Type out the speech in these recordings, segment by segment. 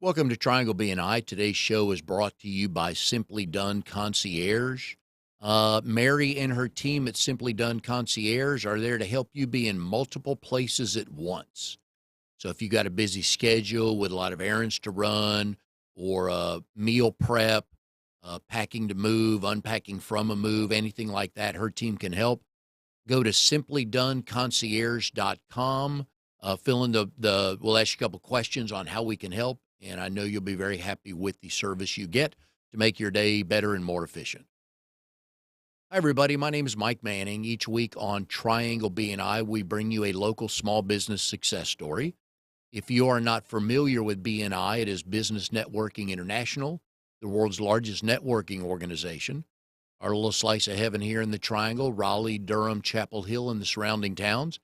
Welcome to Triangle BNI. Today's show is brought to you by Simply Done Concierge. Mary and her team at Simply Done Concierge are there to help you be in multiple places at once. So if you got a busy schedule with a lot of errands to run or meal prep, packing to move, unpacking from a move, anything like that, her team can help. Go to simplydoneconcierge.com. Fill in we'll ask you a couple questions on how we can help, and I know you'll be very happy with the service you get to make your day better and more efficient. Hi, everybody. My name is Mike Manning. Each week on Triangle BNI, we bring you a local small business success story. If you are not familiar with BNI, it is Business Networking International, the world's largest networking organization. Our little slice of heaven here in the Triangle, Raleigh, Durham, Chapel Hill, and the surrounding towns.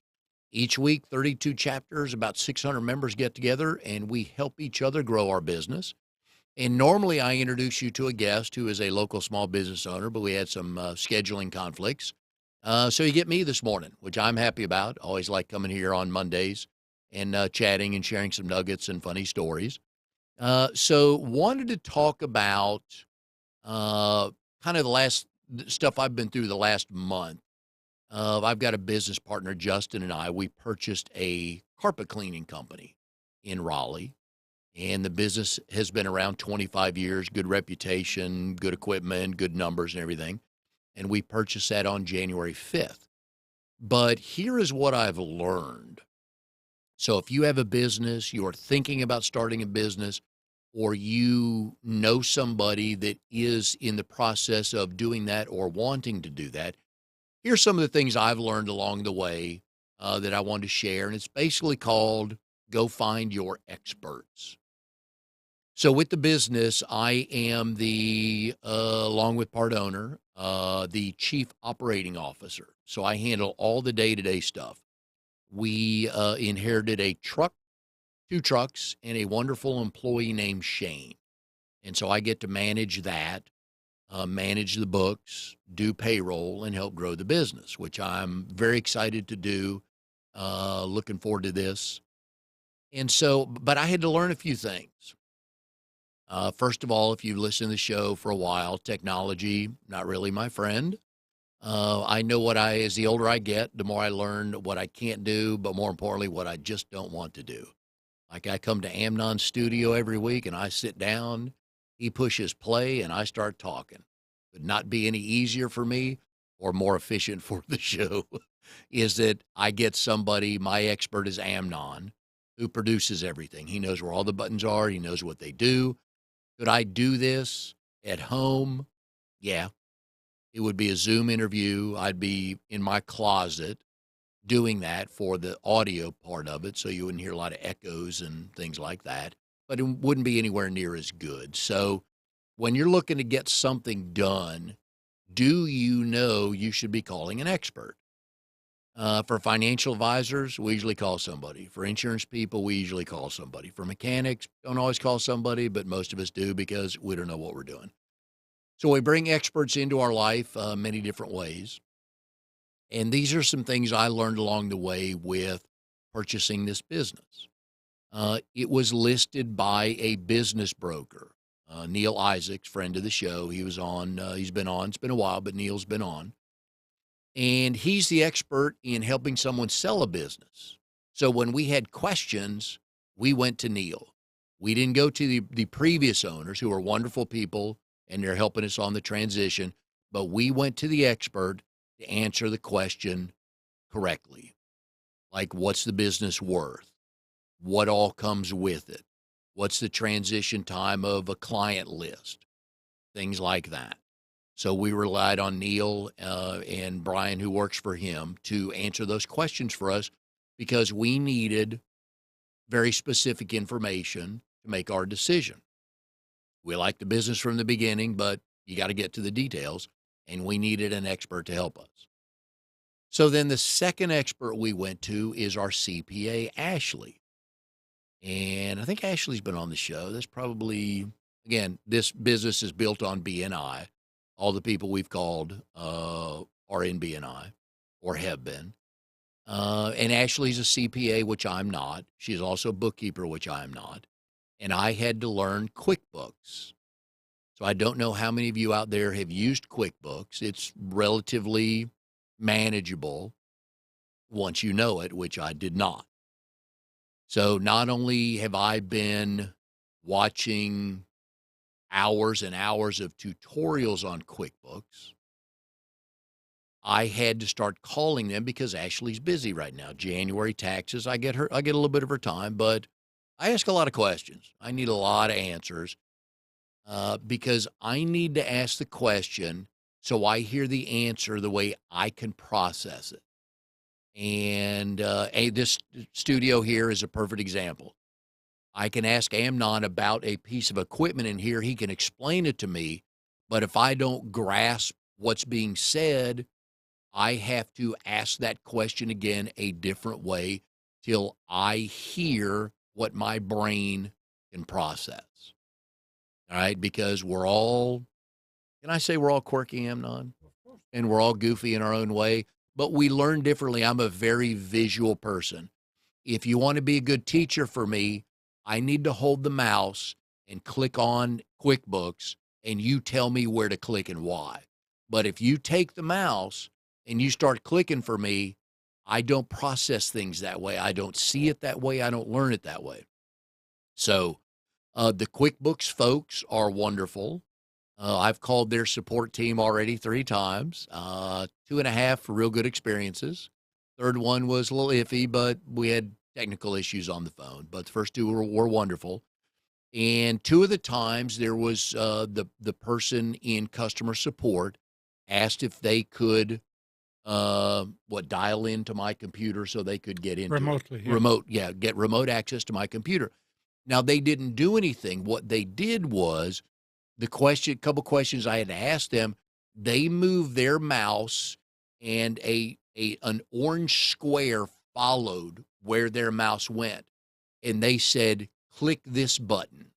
Each week, 32 chapters, about 600 members get together, and we help each other grow our business. And normally I introduce you to a guest who is a local small business owner, but we had some scheduling conflicts. So you get me this morning, which I'm happy about. Always like coming here on Mondays and chatting and sharing some nuggets and funny stories. So wanted to talk about kind of the last stuff I've been through the last month. I've got a business partner, Justin, and we purchased a carpet cleaning company in Raleigh, and the business has been around 25 years, good reputation, good equipment, good numbers and everything. And we purchased that on January 5th. But here is what I've learned. So if you have a business, you're thinking about starting a business, or you know somebody that is in the process of doing that or wanting to do that, here's some of the things I've learned along the way that I want to share. And it's basically called Go Find Your Experts. So with the business, I am along with part owner, the chief operating officer. So I handle all the day-to-day stuff. We inherited a truck, 2 trucks, and a wonderful employee named Shane. And so I get to manage that, manage the books, do payroll, and help grow the business, which I'm very excited to do. Looking forward to this. And so, but I had to learn a few things. First of all, if you listen to the show for a while, technology, not really my friend. I know as the older I get, the more I learn what I can't do, but more importantly, what I just don't want to do. Like I come to Amnon's studio every week and I sit down, he pushes play and I start talking. Would not be any easier for me or more efficient for the show is that I get somebody, my expert is Amnon, who produces everything. He knows where all the buttons are. He knows what they do. Could I do this at home? Yeah. It would be a Zoom interview. I'd be in my closet doing that for the audio part of it, so you wouldn't hear a lot of echoes and things like that, but it wouldn't be anywhere near as good. So when you're looking to get something done, do you know you should be calling an expert? For financial advisors, we usually call somebody. For insurance people, we usually call somebody. For mechanics, don't always call somebody, but most of us do because we don't know what we're doing. So we bring experts into our life many different ways. And these are some things I learned along the way with purchasing this business. It was listed by a business broker, Neil Isaacs, friend of the show. He was on, he's been on, it's been a while, but Neil's been on. And he's the expert in helping someone sell a business. So when we had questions, we went to Neil. We didn't go to the previous owners, who are wonderful people, and they're helping us on the transition, but we went to the expert to answer the question correctly. Like, what's the business worth? What all comes with it? What's the transition time of a client list? Things like that. So we relied on Neil and Brian, who works for him, to answer those questions for us because we needed very specific information to make our decision. We liked the business from the beginning, but you got to get to the details, and we needed an expert to help us. So then the second expert we went to is our CPA, Ashley. And I think Ashley's been on the show. That's probably, again, this business is built on BNI. All the people we've called are in BNI or have been. And Ashley's a CPA, which I'm not. She's also a bookkeeper, which I'm not. and I had to learn QuickBooks. So I don't know how many of you out there have used QuickBooks. It's relatively manageable once you know it, which I did not. So not only have I been watching hours and hours of tutorials on QuickBooks, I had to start calling them because Ashley's busy right now. January taxes, I get a little bit of her time, but I ask a lot of questions. I need a lot of answers because I need to ask the question so I hear the answer the way I can process it. And this studio here is a perfect example. I can ask Amnon about a piece of equipment in here. He can explain it to me. But if I don't grasp what's being said, I have to ask that question again a different way till I hear what my brain can process. All right, because can I say we're all quirky, Amnon? And we're all goofy in our own way, but we learn differently. I'm a very visual person. If you want to be a good teacher for me, I need to hold the mouse and click on QuickBooks, and you tell me where to click and why. But if you take the mouse and you start clicking for me, I don't process things that way. I don't see it that way. I don't learn it that way. So the QuickBooks folks are wonderful. I've called their support team already 3 times, 2.5 real good experiences. Third one was a little iffy, but we had technical issues on the phone. But the first 2 were wonderful. And 2 of the times there was the person in customer support asked if they could dial into my computer so they could get into Remotely, it. Get remote access to my computer. Now they didn't do anything. What they did was couple questions I had to ask them, they moved their mouse and an orange square followed where their mouse went. And they said, click this button.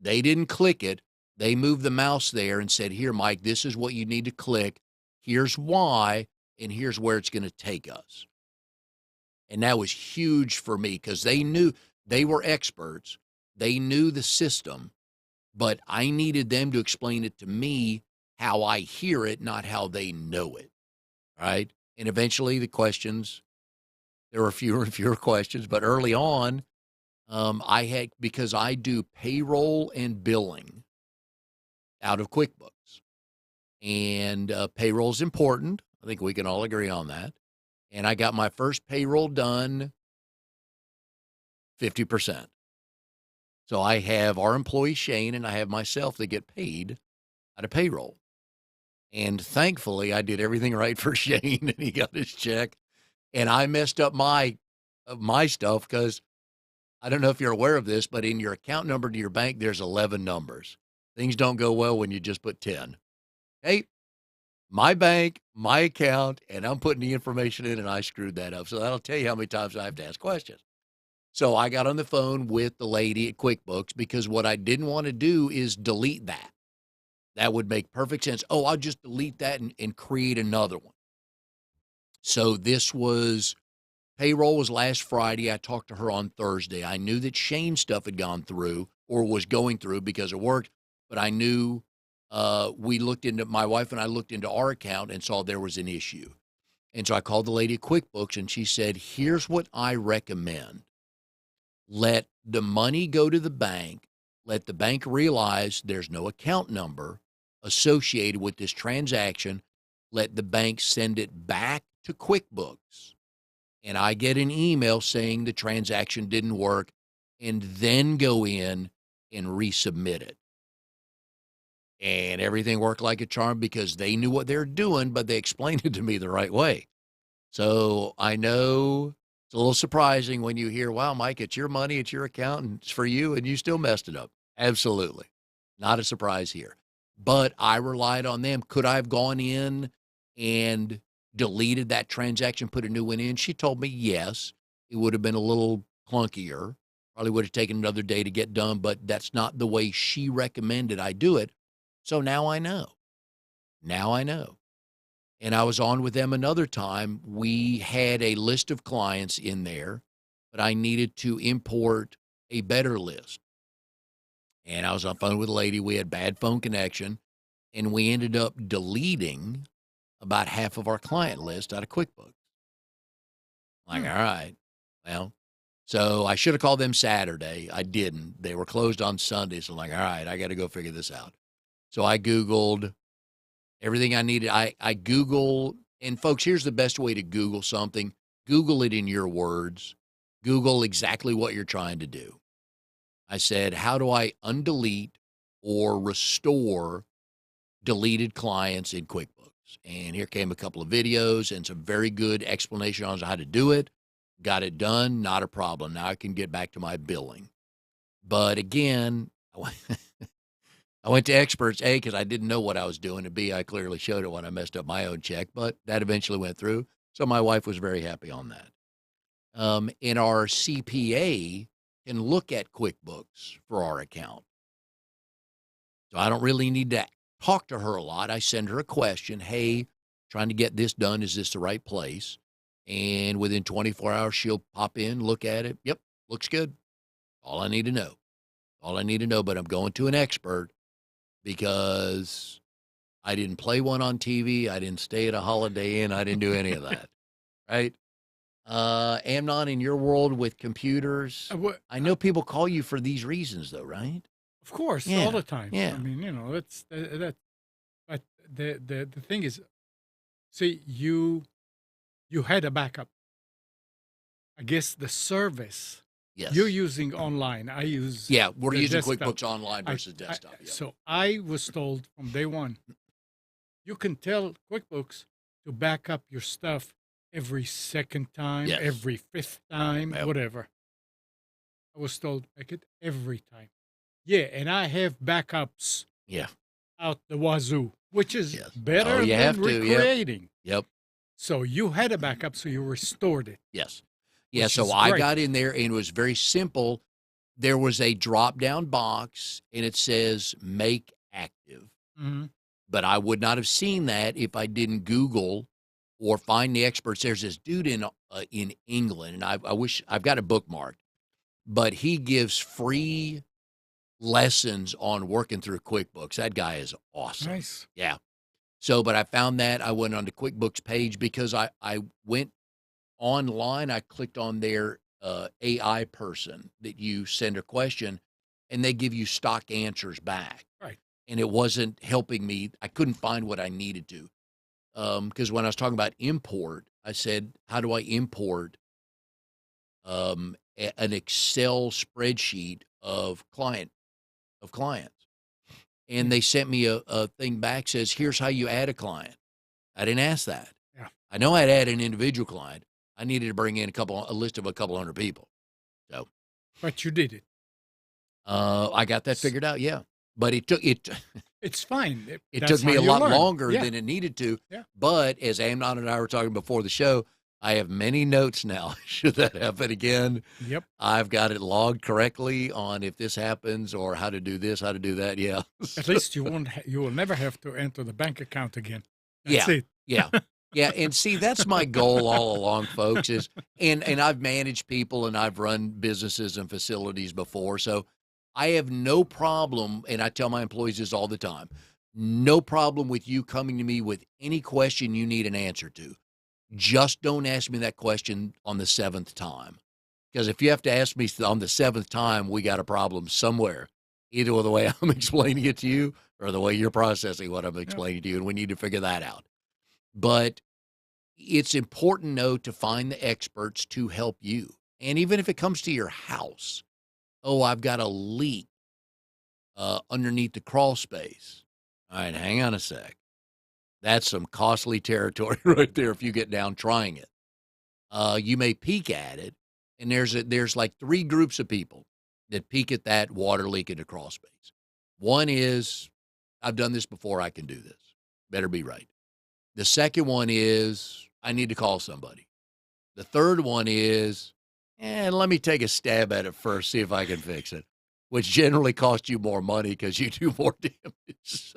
They didn't click it. They moved the mouse there and said, here, Mike, this is what you need to click. Here's why, and here's where it's going to take us. And that was huge for me because they were experts. They knew the system. But I needed them to explain it to me how I hear it, not how they know it, right? And eventually there were fewer and fewer questions, but early on, because I do payroll and billing out of QuickBooks, and payroll is important. I think we can all agree on that. And I got my first payroll done 50%. So I have our employee, Shane, and I have myself that get paid out of payroll. And thankfully, I did everything right for Shane, and he got his check. And I messed up my stuff because I don't know if you're aware of this, but in your account number to your bank, there's 11 numbers. Things don't go well when you just put 10. Hey, my bank, my account, and I'm putting the information in, and I screwed that up. So that'll tell you how many times I have to ask questions. So I got on the phone with the lady at QuickBooks because what I didn't want to do is delete that. That would make perfect sense. Oh, I'll just delete that and create another one. So payroll was last Friday. I talked to her on Thursday. I knew that Shane's stuff had gone through or was going through because it worked, but I knew my wife and I looked into our account and saw there was an issue. And so I called the lady at QuickBooks and she said, here's what I recommend. Let the money go to the bank. Let the bank realize there's no account number associated with this transaction. Let the bank send it back to QuickBooks. And I get an email saying the transaction didn't work, and then go in and resubmit it. And everything worked like a charm because they knew what they were doing, but they explained it to me the right way. So I know it's a little surprising when you hear, wow, Mike, it's your money, it's your account, and it's for you, and you still messed it up. Absolutely. Not a surprise here. But I relied on them. Could I have gone in and deleted that transaction, put a new one in? She told me yes. It would have been a little clunkier. Probably would have taken another day to get done, but that's not the way she recommended I do it. So now I know. Now I know. And I was on with them another time. We had a list of clients in there, but I needed to import a better list. And I was on the phone with a lady. We had bad phone connection, and we ended up deleting about half of our client list out of QuickBooks. Like, all right, well, so I should have called them Saturday. I didn't. They were closed on Sunday. So I'm like, all right, I got to go figure this out. So I Googled everything I needed. I Googled, and folks, here's the best way to Google something. Google it in your words. Google exactly what you're trying to do. I said, how do I undelete or restore deleted clients in QuickBooks? And here came a couple of videos and some very good explanation on how to do it. Got it done, not a problem. Now I can get back to my billing. But again, I went to experts, A, because I didn't know what I was doing, and B, I clearly showed it when I messed up my own check, but that eventually went through. So my wife was very happy on that. And our CPA can look at QuickBooks for our account. So I don't really need to talk to her a lot. I send her a question. Hey, trying to get this done. Is this the right place? And within 24 hours, she'll pop in, look at it. Yep, looks good. All I need to know. All I need to know, but I'm going to an expert because I didn't play one on TV. I didn't stay at a Holiday Inn. I didn't do any of that, right? Amnon, in your world with computers, I know people call you for these reasons, though, right? Of course, Yeah, all the time. yeah. I mean, that's that. But the thing is, see, you had a backup. I guess the service Yes. you're using online. I use Yeah, we're the using desktop. QuickBooks Online versus desktop. Yeah. So I was told from day one, you can tell QuickBooks to back up your stuff every second time, Yes. every fifth time, Yep. whatever. I was told make it every time. Yeah, and I have backups Yeah. out the wazoo, which is Yes. better Oh, you than have to, yep. recreating. Yep. So you had a backup, so you restored it. Yes. Yeah, Which so is I great. got in there, and it was very simple. There was a drop-down box, and it says Make Active. Mm-hmm. But I would not have seen that if I didn't Google or find the experts. There's this dude in England, and I wish I've got it bookmarked, but he gives free lessons on working through QuickBooks. That guy is awesome. Nice. Yeah. So, but I found that I went on the QuickBooks page because I went online. I clicked on their AI person that you send a question, and they give you stock answers back. Right. And it wasn't helping me. I couldn't find what I needed to. Because when I was talking about import, I said, how do I import an Excel spreadsheet of clients? And they sent me a thing back, says, here's how you add a client. I didn't ask that. Yeah. I know I'd add an individual client. I needed to bring in a list of a couple hundred people. So, But you did it. I got that figured out. Yeah. But it took It's fine. it That's took me how a you lot learn. longer Yeah. than it needed to. Yeah. But as Amnon and I were talking before the show, I have many notes now. Should that happen again, Yep. I've got it logged correctly on if this happens or how to do this, how to do that. Yeah. At least you won't. You will never have to enter the bank account again. That's it. Yeah. Yeah. And see, that's my goal all along, folks, is and I've managed people and I've run businesses and facilities before. So I have no problem, and I tell my employees this all the time, no problem with you coming to me with any question you need an answer to. Just don't ask me that question on the 7th time. Because if you have to ask me on the 7th time, we got a problem somewhere, either with the way I'm explaining it to you or the way you're processing what I'm explaining to you, and we need to figure that out. But it's important, though, to find the experts to help you. And even if it comes to your house, oh, I've got a leak underneath the crawl space. All right, hang on a sec. That's some costly territory right there if you get down trying it. You may peek at it, and there's like 3 groups of people that peek at that water leak in the crawl space. One is, I've done this before, I can do this. Better be right. The second one is, I need to call somebody. The third one is, let me take a stab at it first, see if I can fix it, which generally costs you more money because you do more damage.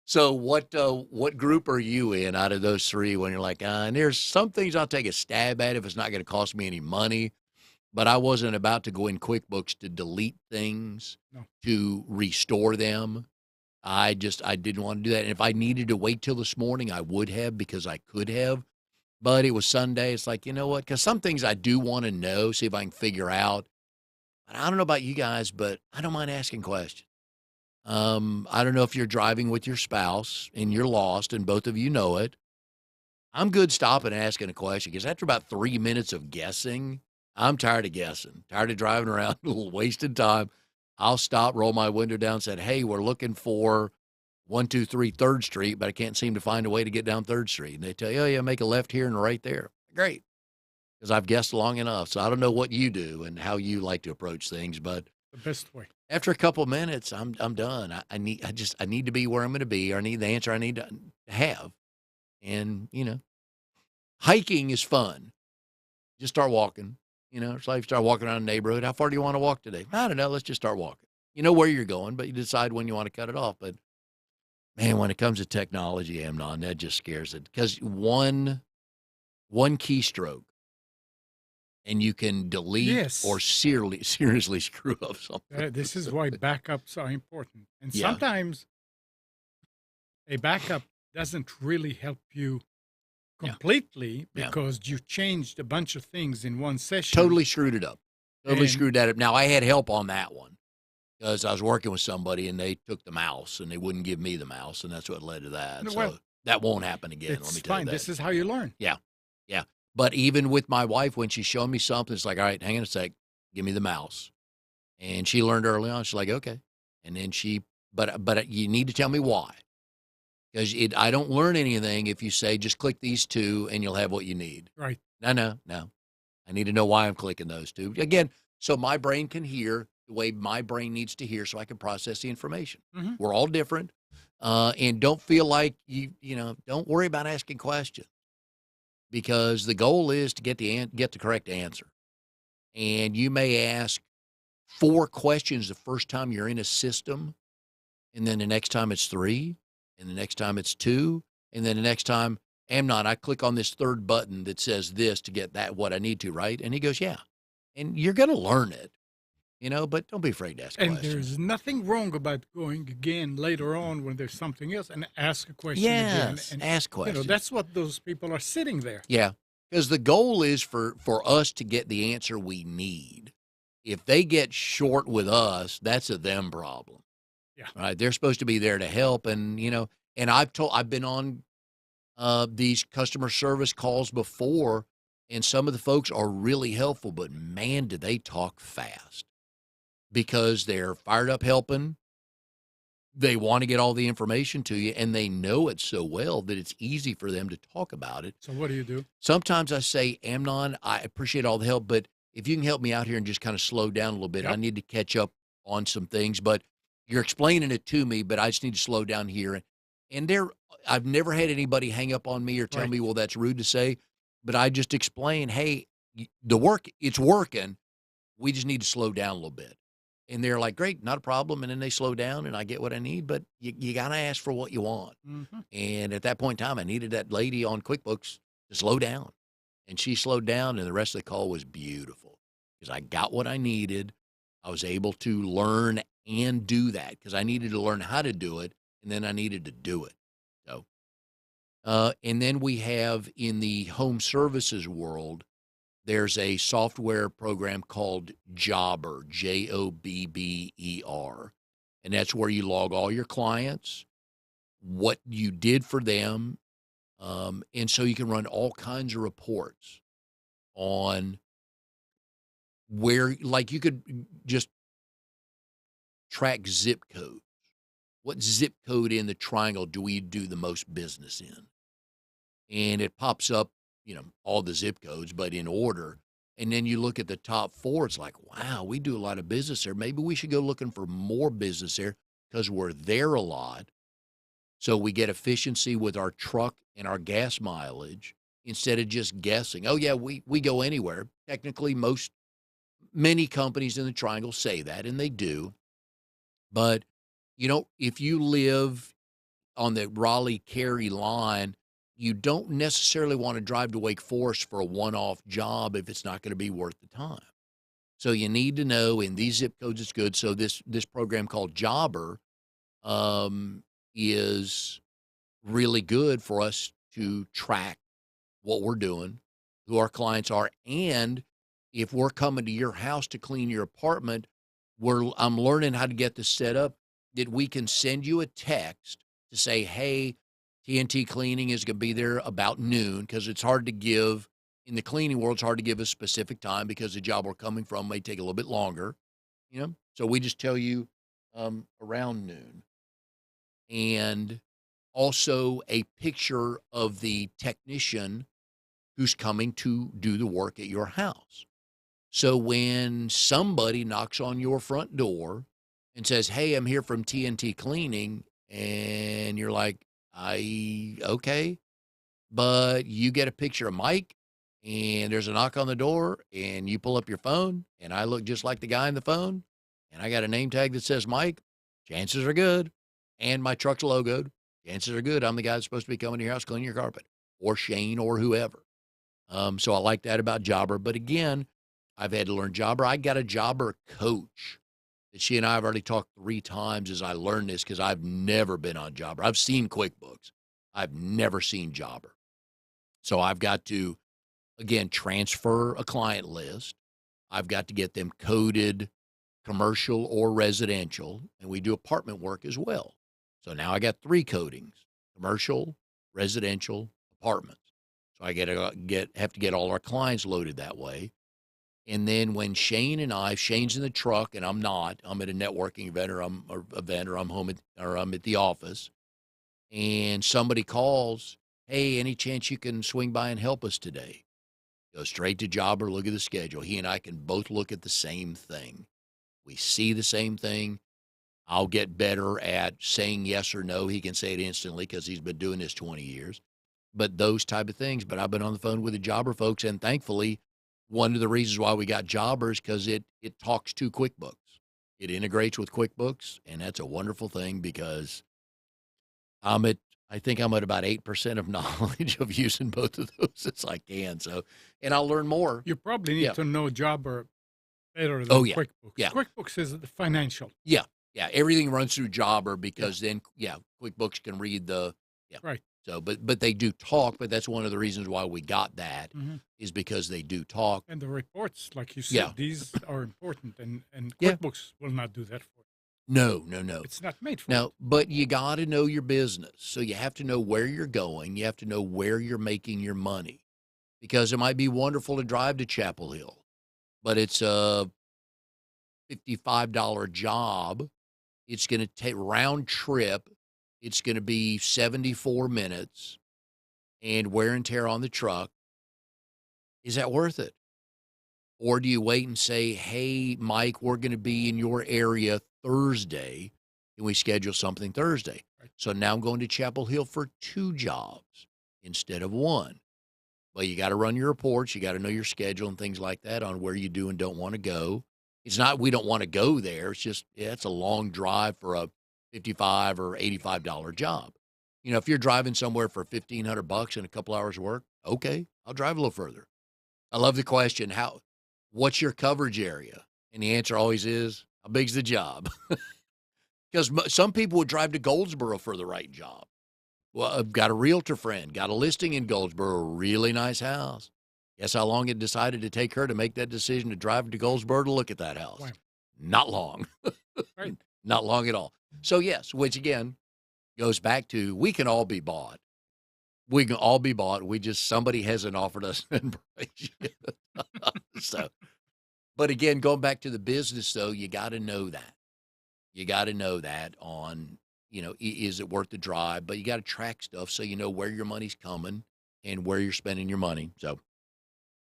So what group are you in out of those 3 when you're like, and there's some things I'll take a stab at if it's not going to cost me any money, but I wasn't about to go in QuickBooks to delete things, No. to restore them. I didn't want to do that. And if I needed to wait till this morning, I would have because I could have. But it was Sunday. It's like, you know what? Because some things I do want to know, see if I can figure out. But I don't know about you guys, but I don't mind asking questions. I don't know if you're driving with your spouse and you're lost and both of you know it. I'm good stopping and asking a question because after about 3 minutes of guessing, I'm tired of guessing, tired of driving around, a little wasted time. I'll stop, roll my window down, and said, "Hey, we're looking for 123 Third Street, but I can't seem to find a way to get down Third Street." And they tell you, "Oh, yeah, make a left here and a right there." Great, because I've guessed long enough. So I don't know what you do and how you like to approach things, but The best way. after a couple of minutes, I'm done. I need to be where I'm going to be, or I need the answer I need to have. And hiking is fun. Just start walking. It's like you start walking around the neighborhood. How far do you want to walk today? I don't know. Let's just start walking. You know where you're going, but you decide when you want to cut it off. But man, when it comes to technology, Amnon, that just scares it because one keystroke and you can delete or Yes. seriously screw up something. This is why backups are important. And Yeah, sometimes a backup doesn't really help you yeah, completely yeah. because you changed a bunch of things in one session. Totally screwed it up. Totally And screwed that up. Now I had help on that one because I was working with somebody and they took the mouse and they wouldn't give me the mouse, and that's what led to that. no, So well, that won't happen again. Let it's me tell you fine. that. This is how you learn. Yeah, yeah. But even with my wife, when she showed me something, it's like, all right, hang on a sec, give me the mouse. And she learned early on. She's like, okay. And then but you need to tell me why, because I don't learn anything if you say just click these two and you'll have what you need. Right. No. I need to know why I'm clicking those two. Again, so my brain can hear the way my brain needs to hear so I can process the information. Hmm. We're all different. And don't feel like don't worry about asking questions because the goal is to get the correct answer. And you may ask 4 questions the first time you're in a system, and then the next time it's 3, and the next time it's 2, and then the next time, Amnon, I click on this third button that says this to get that what I need to, right? And he goes, yeah. And you're going to learn it, but don't be afraid to ask And questions. there's nothing wrong about going again later on when there's something else and ask a question again. Yes, And, ask questions. that's what those people are sitting there. Yeah, because the goal is for us to get the answer we need. If they get short with us, that's a them problem. Yeah. Right? They're supposed to be there to help, and and I've been on these customer service calls before, and some of the folks are really helpful, but man, do they talk fast because they're fired up helping. They want to get all the information to you, and they know it so well that it's easy for them to talk about it. So what do you do? Sometimes I say, Amnon, I appreciate all the help, but if you can help me out here and just kind of slow down a little bit, I Yep. need to catch up on some things, but you're explaining it to me, but I just need to slow down here. And I've never had anybody hang up on me or tell Right. me, well, that's rude to say, but I just explain, hey, it's working. We just need to slow down a little bit. And they're like, great, not a problem. And then they slow down and I get what I need, but you got to ask for what you want. Hmm. And at that point in time, I needed that lady on QuickBooks to slow down. And she slowed down, and the rest of the call was beautiful because I got what I needed. I was able to learn and do that because I needed to learn how to do it, and then I needed to do it. So, and then we have in the home services world, there's a software program called Jobber, Jobber, and that's where you log all your clients, what you did for them, and so you can run all kinds of reports on where, like, you could just track zip code. What zip code in the triangle do we do the most business in? And it pops up, all the zip codes, but in order. And then you look at the top 4, it's like, wow, we do a lot of business there. Maybe we should go looking for more business there because we're there a lot. So we get efficiency with our truck and our gas mileage instead of just guessing. Oh, yeah, we go anywhere. Technically, many companies in the triangle say that, and they do. But, if you live on the Raleigh-Cary line, you don't necessarily want to drive to Wake Forest for a one-off job if it's not going to be worth the time. So you need to know in these zip codes it's good. So this program called Jobber is really good for us to track what we're doing, who our clients are, and if we're coming to your house to clean your apartment, I'm learning how to get this set up that we can send you a text to say, "Hey, TNT Cleaning is going to be there about noon," because it's hard to give in the cleaning world. It's hard to give a specific time because the job we're coming from may take a little bit longer. So we just tell you around noon, and also a picture of the technician who's coming to do the work at your house. So when somebody knocks on your front door and says, "Hey, I'm here from TNT Cleaning," and you're like, okay, but you get a picture of Mike and there's a knock on the door and you pull up your phone and I look just like the guy on the phone and I got a name tag that says Mike, chances are good, and my truck's logoed, chances are good I'm the guy that's supposed to be coming to your house cleaning your carpet, or Shane or whoever. So I like that about Jobber. But again, I've had to learn Jobber. I got a Jobber coach that she and I have already talked 3 times as I learned this, because I've never been on Jobber. I've seen QuickBooks. I've never seen Jobber. So I've got to, again, transfer a client list. I've got to get them coded commercial or residential, and we do apartment work as well. So now I got 3 codings: commercial, residential, apartments. So I have to get all our clients loaded that way. And then when Shane's in the truck and I'm not, I'm at a networking event or I'm home or I'm at the office, and somebody calls, "Hey, any chance you can swing by and help us today?" Go straight to Jobber, look at the schedule. He and I can both look at the same thing. We see the same thing. I'll get better at saying yes or no. He can say it instantly because he's been doing this 20 years. But those type of things. But I've been on the phone with the Jobber folks, and thankfully, one of the reasons why we got Jobber is because it talks to QuickBooks. It integrates with QuickBooks, and that's a wonderful thing because I'm at I think I'm at about 8% of knowledge of using both of those as I can. So, and I'll learn more. You probably need Yeah. to know Jobber better Oh, than yeah. QuickBooks. Yeah. QuickBooks is the financial. Yeah. Yeah. Everything runs through Jobber Yeah. because then, QuickBooks can read yeah. Right. So, but they do talk, but that's one of the reasons why we got that is because they do talk. And the reports, like you said, Yeah. these are important, and Yeah. QuickBooks will not do that for you. No. It's not made for Now, it. but you got to know your business. So you have to know where you're going. You have to know where you're making your money, because it might be wonderful to drive to Chapel Hill, but it's a $55 job. It's going to take round trip. It's going to be 74 minutes and wear and tear on the truck. Is that worth it? Or do you wait and say, "Hey, Mike, we're going to be in your area Thursday. Can we schedule something Thursday?" Right. So now I'm going to Chapel Hill for 2 jobs instead of 1. But you got to run your reports. You got to know your schedule and things like that on where you do and don't want to go. It's not we don't want to go there. It's just, it's a long drive for a $55 or $85 job. If you're driving somewhere for $1,500 and a couple hours of work, okay, I'll drive a little further. I love the question, what's your coverage area? And the answer always is, how big's the job? Because some people would drive to Goldsboro for the right job. Well, I've got a realtor friend, got a listing in Goldsboro, really nice house. Guess how long it decided to take her to make that decision to drive to Goldsboro to look at that house? Wow. Not long. Right. Not long at all. So, yes, which again goes back to, we can all be bought. We can all be bought. Somebody hasn't offered us an embrace yet. So, but again, going back to the business, though, you got to know that. You got to know that on, is it worth the drive? But you got to track stuff so you know where your money's coming and where you're spending your money. So,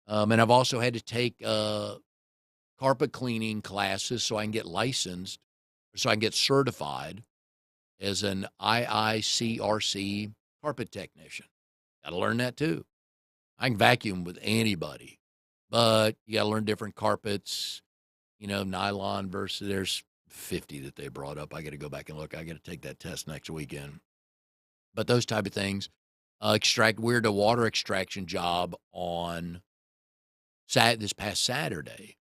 and I've also had to take carpet cleaning classes so I can get licensed, so I can get certified as an IICRC carpet technician. Got to learn that too. I can vacuum with anybody, but you got to learn different carpets, nylon versus, there's 50 that they brought up. I got to go back and look. I got to take that test next weekend. But those type of things. We're at a water extraction job on this past Saturday.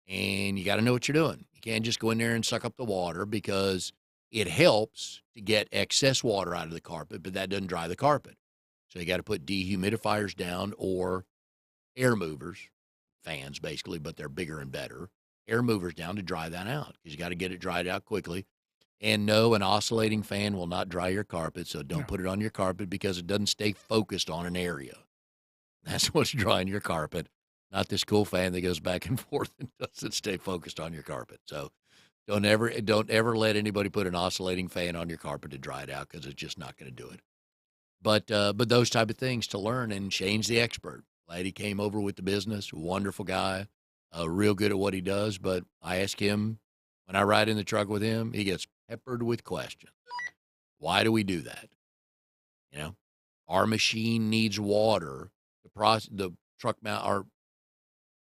and you got to know what you're doing. You can't just go in there and suck up the water because it helps to get excess water out of the carpet, but that doesn't dry the carpet. So you got to put dehumidifiers down or air movers, fans basically, but they're bigger and better. Air movers down to dry that out because you got to get it dried out quickly. And no, an oscillating fan will not dry your carpet, so don't No. put it on your carpet because it doesn't stay focused on an area. That's what's drying your carpet, not this cool fan that goes back and forth and doesn't stay focused on your carpet. So don't ever let anybody put an oscillating fan on your carpet to dry it out because it's just not going to do it. But those type of things to learn. And Shane's the expert. Glad he came over with the business. Wonderful guy, real good at what he does. But I ask him when I ride in the truck with him, he gets peppered with questions. Why do we do that? You know, our machine needs water. The our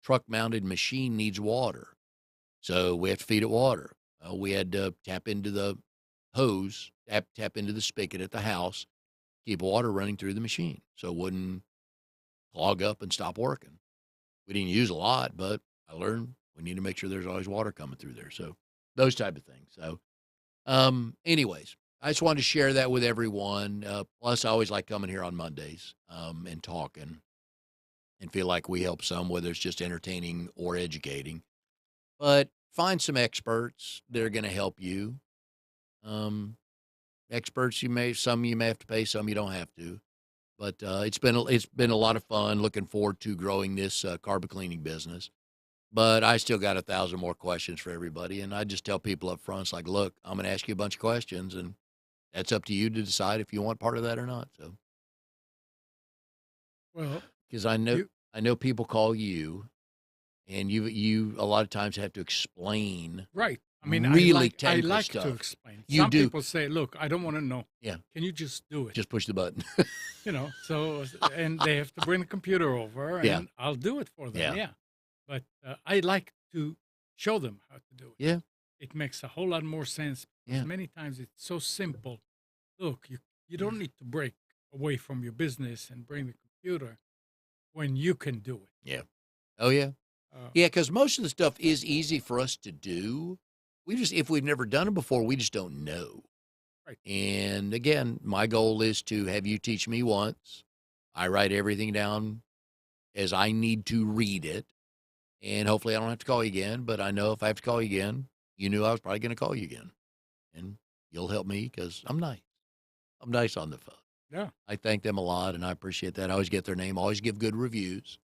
truck mounted machine needs water, so we have to feed it water. We had to tap into the hose, tap into the spigot at the house, keep water running through the machine so it wouldn't clog up and stop working. We didn't use a lot, but I learned we need to make sure there's always water coming through there. So those type of things. So, anyways, I just wanted to share that with everyone. Plus, I always like coming here on Mondays and talking and feel like we help some, whether it's just entertaining or educating. But find some experts that are going to help you. Experts, some you may have to pay, some you don't have to. But it's been a lot of fun. Looking forward to growing this carpet cleaning business. But I still got 1,000 more questions for everybody, and I just tell people up front, it's like, look, I'm going to ask you a bunch of questions, and that's up to you to decide if you want part of that or not. So, Well, because you I know people call you, and you a lot of times have to explain right. I mean, really I technical like to stuff. explain. You Some do, people say, "Look, I don't want to know. yeah. Can you just do it?" Just push the button. So and they have to bring the computer over, Yeah, and I'll do it for them. yeah, Yeah, but I like to show them how to do it. yeah, It makes a whole lot more sense because yeah, many times it's so simple. Look, you don't need to break away from your business and bring the computer when you can do it. yeah. Oh yeah, Uh, yeah. Because most of the stuff is easy for us to do. We just, if we've never done it before, we just don't know. right. And again, my goal is to have you teach me once. I write everything down as I need to read it. And hopefully I don't have to call you again. But I know if I have to call you again, you knew I was probably going to call you again. And you'll help me because I'm nice. I'm nice on the phone. Yeah. I thank them a lot and I appreciate that. I always get their name, always give good reviews.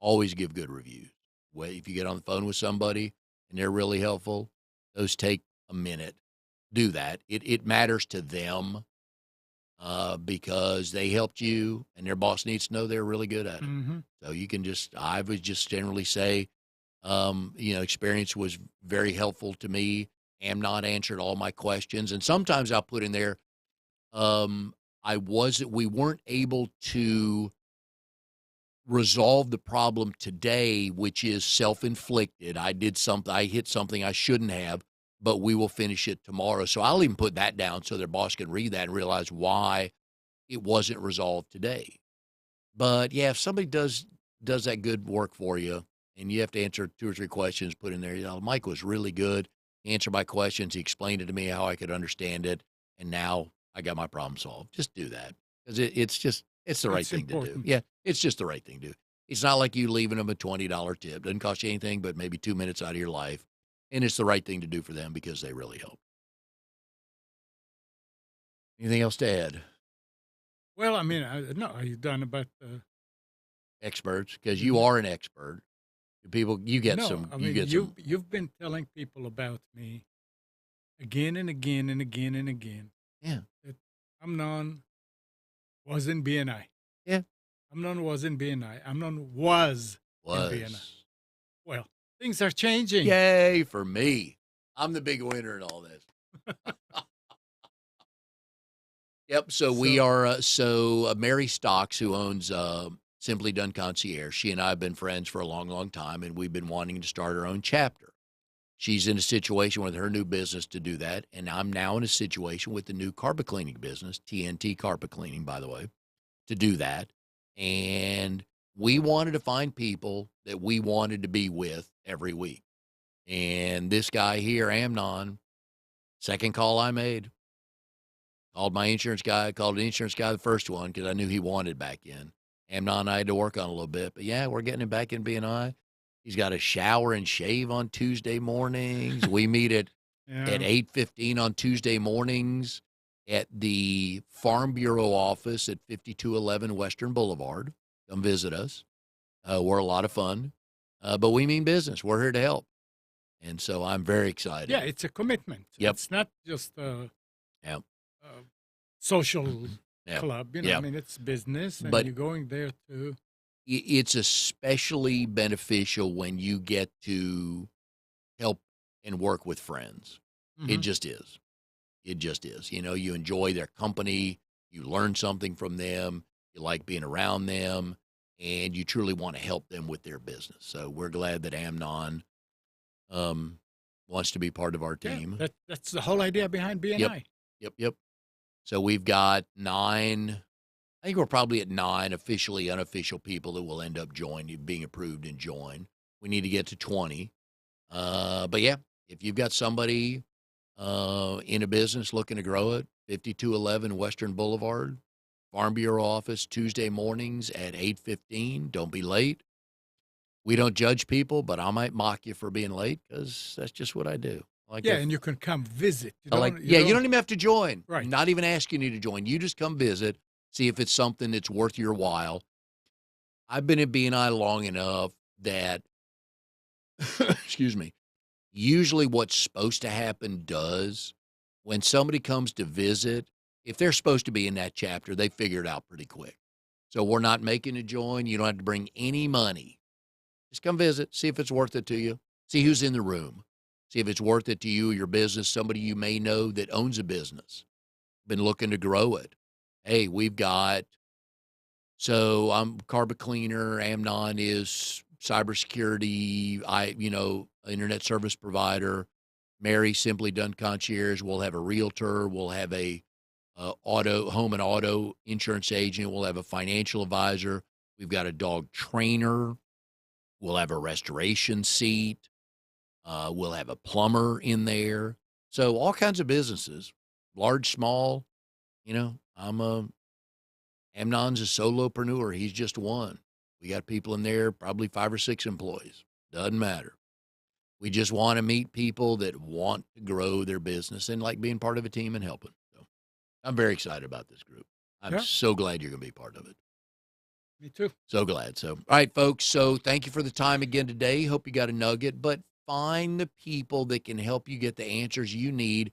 Always give good reviews. If you get on the phone with somebody and they're really helpful, those take a minute. Do that. It matters to them because they helped you and their boss needs to know they're really good at it. Mm-hmm. So I would just generally say, experience was very helpful to me. Amnon answered all my questions. And sometimes I'll put in there, we weren't able to resolve the problem today, which is self-inflicted. I hit something I shouldn't have, but we will finish it tomorrow. So I'll even put that down so their boss can read that and realize why it wasn't resolved today. But yeah, if somebody does that good work for you and you have to answer 2 or 3 questions, put in there, Mike was really good. He answered my questions. He explained it to me how I could understand it. And now I got my problem solved. Just do that because it's the right That's thing to do. important. Yeah, it's just the right thing to do. It's not like you leaving them a $20 tip. Doesn't cost you anything but maybe 2 minutes out of your life. And it's the right thing to do for them because they really help. Anything else to add? Well, I mean, no, you've done about Experts, because you mhm. are an expert. People, No, I you mean, get some, you've been telling people about me again and again and again and again yeah, that Amnon was in BNI. yeah, Amnon was in BNI. Amnon was in BNI. was. Well, things are changing. Yay for me. I'm the big winner in all this. Yep. So we So, are, Mary Stocks, who owns Simply Done Concierge, she and I have been friends for a long, long time, and we've been wanting to start our own chapter. She's in a situation with her new business to do that, and I'm now in a situation with the new carpet cleaning business, TNT Carpet Cleaning, by the way, to do that. And we wanted to find people that we wanted to be with every week. And this guy here, Amnon, second call I made, called my insurance guy, called the insurance guy the first one because I knew he wanted back in. Amnon and I had to work on a little bit, but yeah, we're getting him back in BNI. He's got a shower and shave on Tuesday mornings. We meet at 8:15 on Tuesday mornings at the Farm Bureau office at 5211 Western Boulevard. Come visit us. We're a lot of fun, but we mean business. We're here to help. And so I'm very excited. Yeah, it's a commitment. Yep. It's not just a Yep. social Yep. club. You know, Yep. I mean, it's business, and But you're going there to. It's especially beneficial when you get to help and work with friends. It just is. It just is. You know, you enjoy their company, you learn something from them, you like being around them, and you truly want to help them with their business. So we're glad that Amnon wants to be part of our team. Yeah, that's the whole idea behind BNI. Yep. So we've got 9, I think we're probably at 9 officially unofficial people that will end up joining, being approved and join. We need to get to 20. But yeah, if you've got somebody in a business looking to grow it, 5211 Western Boulevard, Farm Bureau office, Tuesday mornings at 8:15. Don't be late. We don't judge people, but I might mock you for being late because that's just what I do. And you can come visit. You don't even have to join. Right. I'm not even asking you to join. You just come visit, see if it's something that's worth your while. I've been at BNI long enough that, excuse me, usually what's supposed to happen does. When somebody comes to visit, if they're supposed to be in that chapter, they figure it out pretty quick. So we're not making a join. You don't have to bring any money. Just come visit, see if it's worth it to you. See who's in the room. See if it's worth it to you or your business, somebody you may know that owns a business, been looking to grow it. Hey, I'm carpet cleaner. Amnon is cybersecurity, internet service provider. Mary, Simply Done Concierge. We'll have a realtor. We'll have a home and auto insurance agent. We'll have a financial advisor. We've got a dog trainer. We'll have a restoration seat. We'll have a plumber in there. So all kinds of businesses, large, small. Amnon's a solopreneur. He's just one. We got people in there, probably 5 or 6 employees. Doesn't matter. We just want to meet people that want to grow their business and like being part of a team and helping. So I'm very excited about this group. I'm so glad you're going to be part of it. Me too. So glad. So, all right, folks. So thank you for the time again today. Hope you got a nugget, but find the people that can help you get the answers you need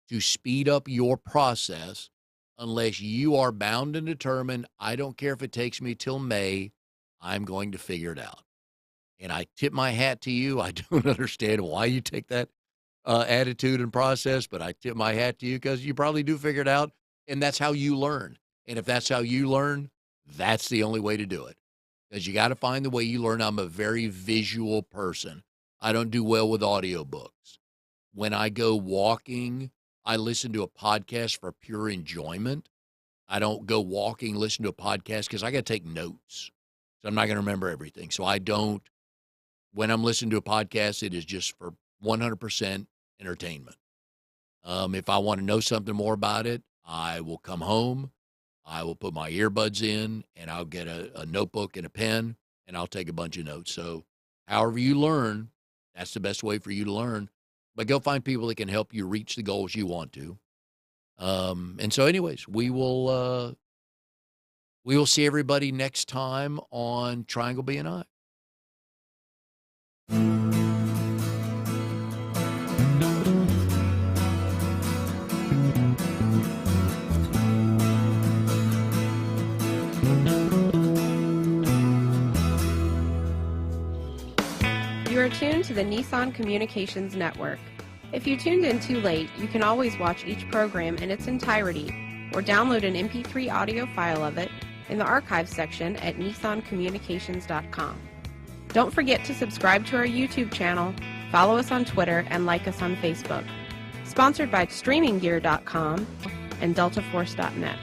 to speed up your process. Unless you are bound and determined, I don't care if it takes me till May, I'm going to figure it out. And I tip my hat to you. I don't understand why you take that attitude and process, but I tip my hat to you because you probably do figure it out, and that's how you learn. And if that's how you learn, that's the only way to do it, because you got to find the way you learn. I'm a very visual person. I don't do well with audiobooks. When I go walking, I listen to a podcast for pure enjoyment. I don't go walking, listen to a podcast because I got to take notes. So I'm not going to remember everything. So I don't, when I'm listening to a podcast, it is just for 100% entertainment. If I want to know something more about it, I will come home. I will put my earbuds in, and I'll get a notebook and a pen, and I'll take a bunch of notes. So however you learn, that's the best way for you to learn. But go find people that can help you reach the goals you want to. And so anyways, we will see everybody next time on Triangle BNI. You are tuned to the Nissan Communications Network. If you tuned in too late, you can always watch each program in its entirety or download an MP3 audio file of it in the archives section at nissancommunications.com. Don't forget to subscribe to our YouTube channel, follow us on Twitter, and like us on Facebook. Sponsored by StreamingGear.com and DeltaForce.net.